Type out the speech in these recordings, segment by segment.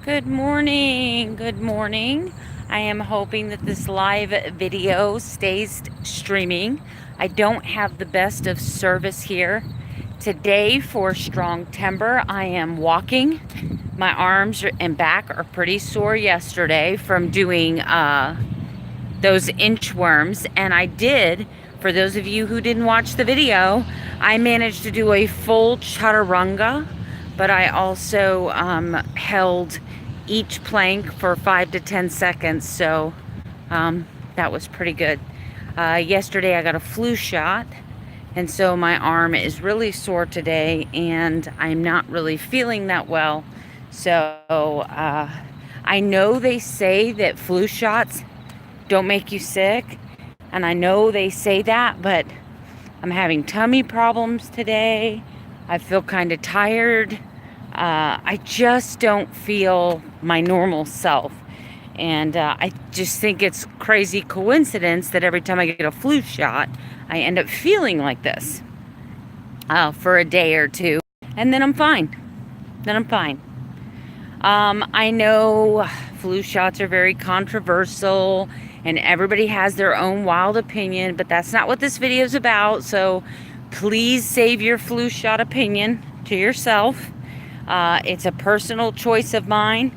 Good morning. Good morning. I am hoping that this live video stays streaming. I don't have the best of service here. Today for strong timber, I am walking. My arms and back are pretty sore yesterday from doing those inchworms, and I did, for those of you who didn't watch the video, I managed to do a full chaturanga, but I also held each plank for 5 to 10 seconds, so that was pretty good. Yesterday I got a flu shot, and so my arm is really sore today, and I'm not really feeling that well. So I know they say that flu shots don't make you sick, and I know they say that, but I'm having tummy problems today. I feel kind of tired. I just don't feel my normal self. And I just think it's crazy coincidence that every time I get a flu shot, I end up feeling like this for a day or two. And then I'm fine. I know flu shots are very controversial and everybody has their own wild opinion, but that's not what this video is about. So please save your flu shot opinion to yourself. It's a personal choice of mine.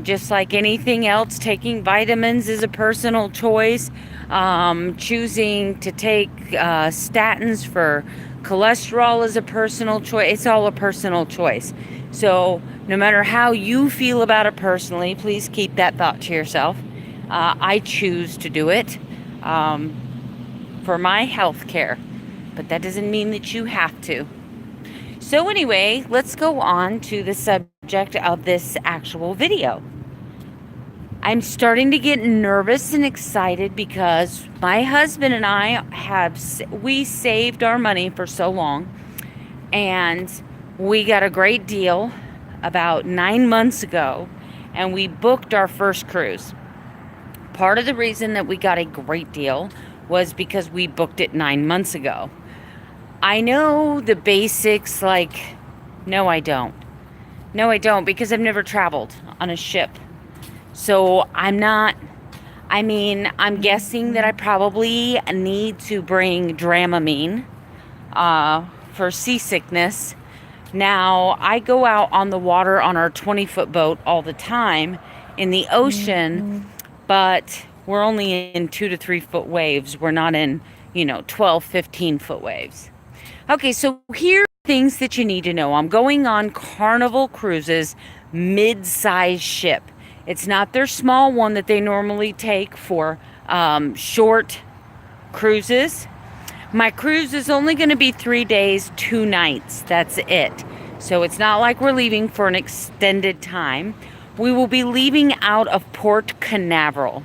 Just like anything else, taking vitamins is a personal choice. Choosing to take statins for cholesterol is a personal choice. It's all a personal choice. So no matter how you feel about it personally, please keep that thought to yourself. I choose to do it for my health care, but that doesn't mean that you have to. So anyway, let's go on to the subject of this actual video. I'm starting to get nervous and excited because my husband and I we saved our money for so long, and we got a great deal about 9 months ago, and we booked our first cruise. Part of the reason that we got a great deal was because we booked it 9 months ago. I know the basics, like, no, I don't, because I've never traveled on a ship. So I'm guessing that I probably need to bring Dramamine for seasickness. Now, I go out on the water on our 20-foot boat all the time in the ocean, but we're only in 2 to 3 foot waves. We're not in, 12, 15-foot waves. Okay, so here are things that you need to know. I'm going on Carnival Cruises mid-size ship. It's not their small one that they normally take for short cruises. My cruise is only going to be 3 days, 2 nights. That's it. So it's not like we're leaving for an extended time. We will be leaving out of Port Canaveral.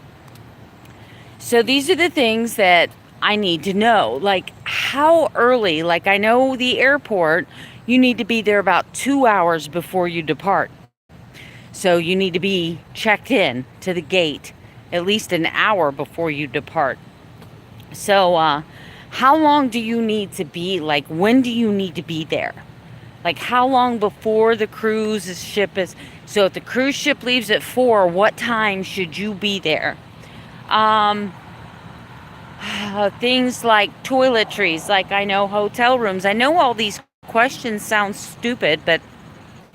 So these are the things that I need to know. Like, how early? Like, I know the airport, you need to be there about 2 hours before you depart. So you need to be checked in to the gate at least an hour before you depart. So how long do you need to be? Like, when do you need to be there? Like, how long before the cruise ship is? So if the cruise ship leaves at 4, what time should you be there? Things like toiletries, like, I know hotel rooms. I know all these questions sound stupid, but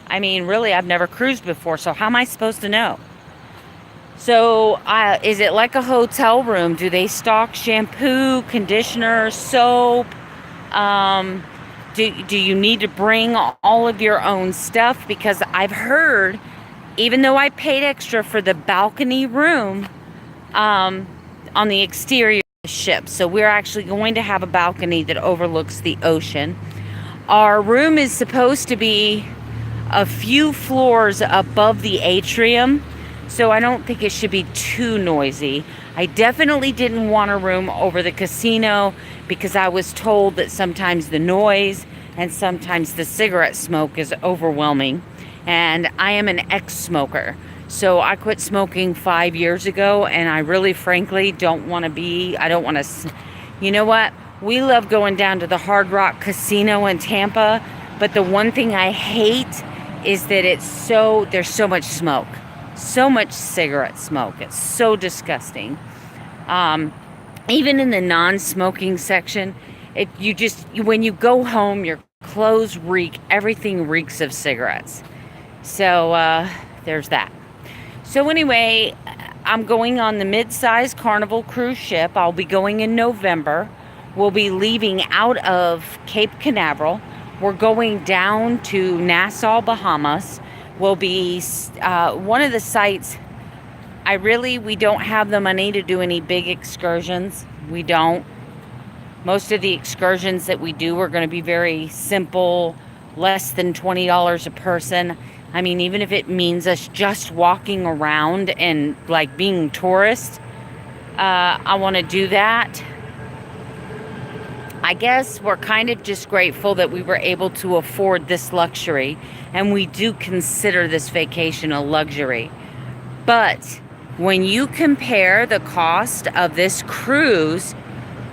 I mean, really, I've never cruised before, so how am I supposed to know? So is it like a hotel room? Do they stock shampoo, conditioner, soap? Do you need to bring all of your own stuff? Because I've heard, even though I paid extra for the balcony room on the exterior of the ship, so we're actually going to have a balcony that overlooks the ocean. Our room is supposed to be a few floors above the atrium, so I don't think it should be too noisy. I definitely didn't want a room over the casino because I was told that sometimes the noise and sometimes the cigarette smoke is overwhelming. And I am an ex-smoker. So I quit smoking 5 years ago, and I really, frankly, you know what? We love going down to the Hard Rock Casino in Tampa, but the one thing I hate is that there's so much smoke, so much cigarette smoke. It's so disgusting. Even in the non-smoking section, when you go home, your clothes reek, everything reeks of cigarettes. So there's that. So anyway, I'm going on the mid-size Carnival cruise ship. I'll be going in November. We'll be leaving out of Cape Canaveral. We're going down to Nassau, Bahamas. We'll be one of the sites. We don't have the money to do any big excursions. We don't. Most of the excursions that we do are going to be very simple, less than $20 a person. I mean, even if it means us just walking around and like being tourists, I want to do that. I guess we're kind of just grateful that we were able to afford this luxury, and we do consider this vacation a luxury. But when you compare the cost of this cruise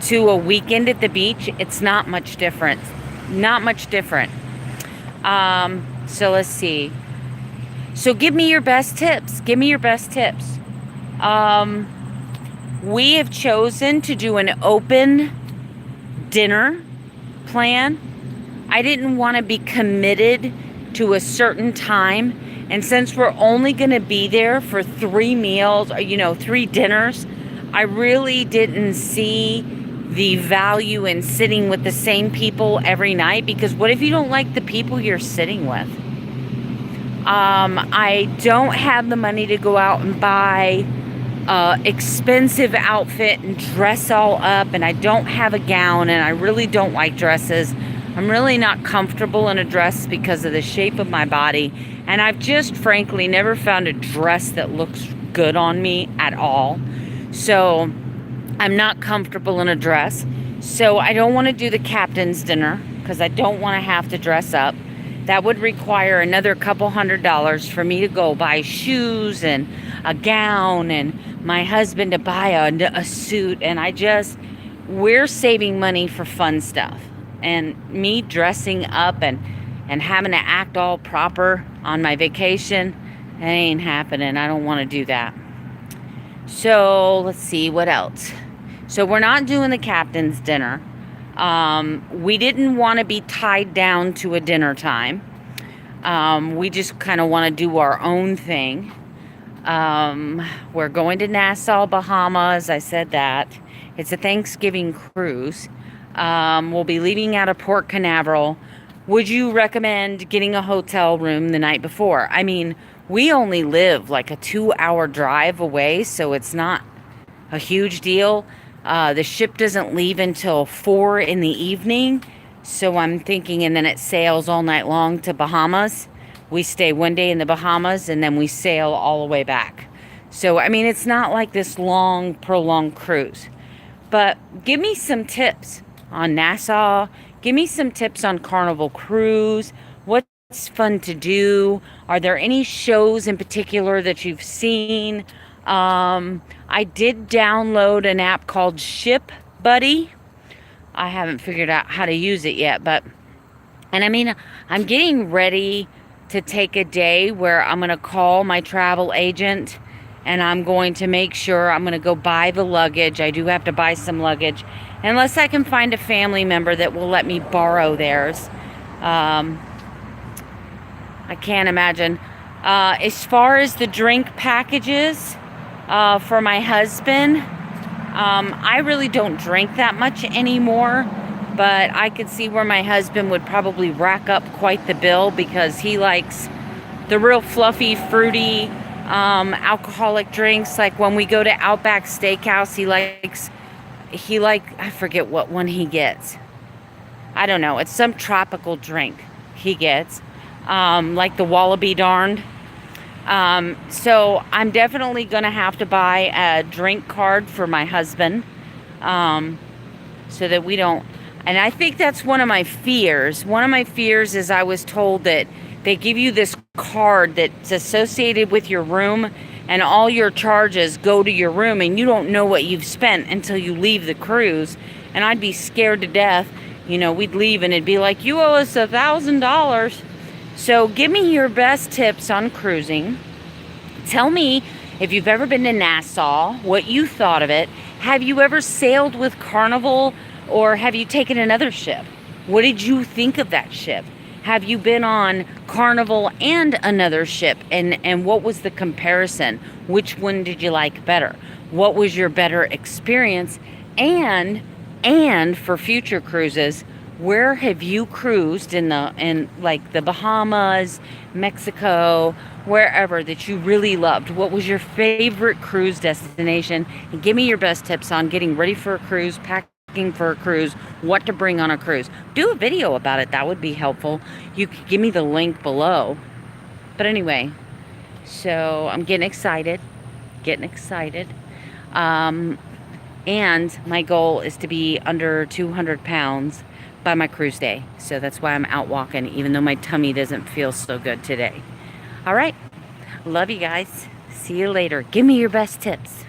to a weekend at the beach, it's not much different. Not much different. So let's see. So give me your best tips. Give me your best tips. We have chosen to do an open dinner plan. I didn't want to be committed to a certain time. And since we're only going to be there for 3 meals, 3 dinners, I really didn't see the value in sitting with the same people every night, because what if you don't like the people you're sitting with? I don't have the money to go out and buy expensive outfit and dress all up, and I don't have a gown, and I really don't like dresses. I'm really not comfortable in a dress because of the shape of my body, and I've just frankly never found a dress that looks good on me at all. So I'm not comfortable in a dress. So I don't want to do the captain's dinner because I don't want to have to dress up. That would require another couple $100 for me to go buy shoes and a gown, and my husband to buy a suit. And we're saving money for fun stuff. And me dressing up and having to act all proper on my vacation, that ain't happening. I don't want to do that. So let's see, what else? So we're not doing the captain's dinner. We didn't want to be tied down to a dinner time. We just kind of want to do our own thing. We're going to Nassau, Bahamas. I said that. It's a Thanksgiving cruise. We'll be leaving out of Port Canaveral. Would you recommend getting a hotel room the night before? I mean, we only live like a 2-hour drive away, so it's not a huge deal. The ship doesn't leave until 4 in the evening, so I'm thinking, and then it sails all night long to Bahamas. We stay one day in the Bahamas, and then we sail all the way back. So, I mean, it's not like this long, prolonged cruise. But give me some tips on Nassau. Give me some tips on Carnival Cruise. What's fun to do? Are there any shows in particular that you've seen? I did download an app called Ship Buddy. I haven't figured out how to use it yet, and I mean, I'm getting ready to take a day where I'm going to call my travel agent, and I'm going to make sure I'm going to go buy the luggage. I do have to buy some luggage, unless I can find a family member that will let me borrow theirs. I can't imagine. As far as the drink packages, for my husband, I really don't drink that much anymore, but I could see where my husband would probably rack up quite the bill, because he likes the real fluffy, fruity, alcoholic drinks. Like when we go to Outback Steakhouse, I forget what one he gets. I don't know. It's some tropical drink he gets, like the Wallaby Darned. So I'm definitely going to have to buy a drink card for my husband, so that we don't, and I think that's one of my fears. One of my fears is I was told that they give you this card that's associated with your room, and all your charges go to your room, and you don't know what you've spent until you leave the cruise. And I'd be scared to death. We'd leave and it'd be like, you owe us $1,000. So give me your best tips on cruising. Tell me if you've ever been to Nassau, what you thought of it. Have you ever sailed with Carnival, or have you taken another ship? What did you think of that ship? Have you been on Carnival and another ship, and what was the comparison? Which one did you like better? What was your better experience? And for future cruises, where have you cruised in like the Bahamas, Mexico, wherever that you really loved? What was your favorite cruise destination? And give me your best tips on getting ready for a cruise, packing for a cruise, what to bring on a cruise. Do a video about it. That would be helpful. You could give me the link below. But anyway, so I'm getting excited. And my goal is to be under 200 pounds by my cruise day. So that's why I'm out walking, even though my tummy doesn't feel so good today. All right. Love you guys. See you later. Give me your best tips.